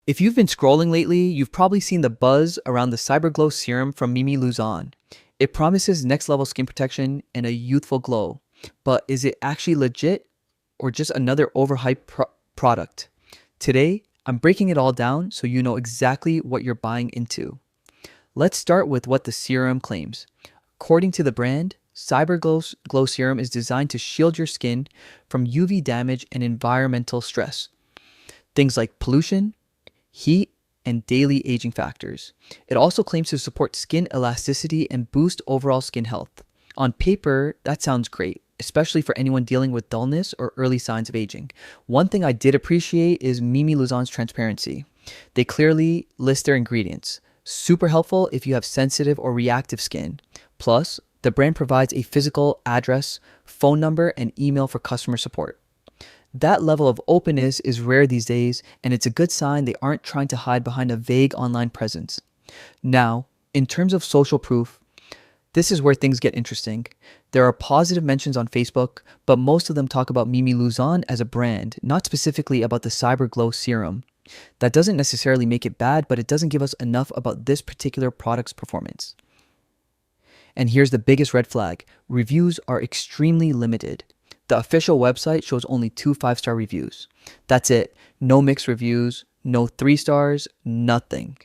If you've been scrolling lately, you've probably seen the buzz around the Cyber Glow Serum from Mimi Luzon. It promises next level skin protection and a youthful glow. But is it actually legit or just another overhyped product? Today, I'm breaking it all down so you know exactly what you're buying into. Let's start with what the serum claims. According to the brand, Cyber Glow Serum is designed to shield your skin from UV damage and environmental stress. Things like pollution, heat, and daily aging factors. It also claims to support skin elasticity and boost overall skin health. On paper, that sounds great, especially for anyone dealing with dullness or early signs of aging. One thing I did appreciate is Mimi Luzon's transparency. They clearly list their ingredients. Super helpful if you have sensitive or reactive skin. Plus, the brand provides a physical address, phone number, and email for customer support. That level of openness is rare these days, and it's a good sign they aren't trying to hide behind a vague online presence. Now, in terms of social proof, this is where things get interesting. There are positive mentions on Facebook, but most of them talk about Mimi Luzon as a brand, not specifically about the Cyber Glow Serum. That doesn't necessarily make it bad, but it doesn't give us enough about this particular product's performance. And here's the biggest red flag. Reviews are extremely limited. The official website shows only 2 5-star reviews. That's it. No mixed reviews, no 3 stars, nothing.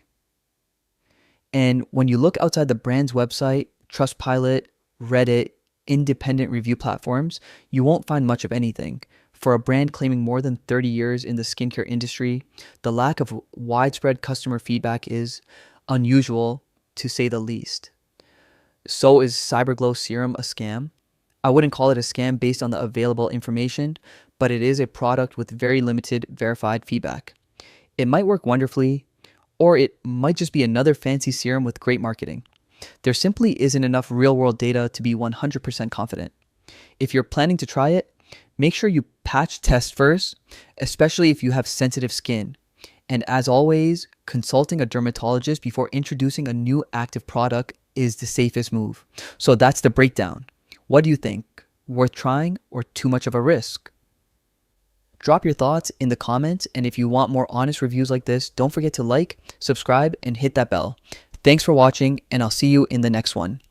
And when you look outside the brand's website, Trustpilot, Reddit, independent review platforms, you won't find much of anything. For a brand claiming more than 30 years in the skincare industry, the lack of widespread customer feedback is unusual, to say the least. So is Cyber Glow Serum a scam? I wouldn't call it a scam based on the available information, but it is a product with very limited verified feedback. It might work wonderfully, or it might just be another fancy serum with great marketing. There simply isn't enough real-world data to be 100% confident. If you're planning to try it, make sure you patch test first, especially if you have sensitive skin. And as always, consulting a dermatologist before introducing a new active product is the safest move. So that's the breakdown. What do you think? Worth trying or too much of a risk? Drop your thoughts in the comments, and if you want more honest reviews like this, don't forget to like, subscribe, and hit that bell. Thanks for watching, and I'll see you in the next one.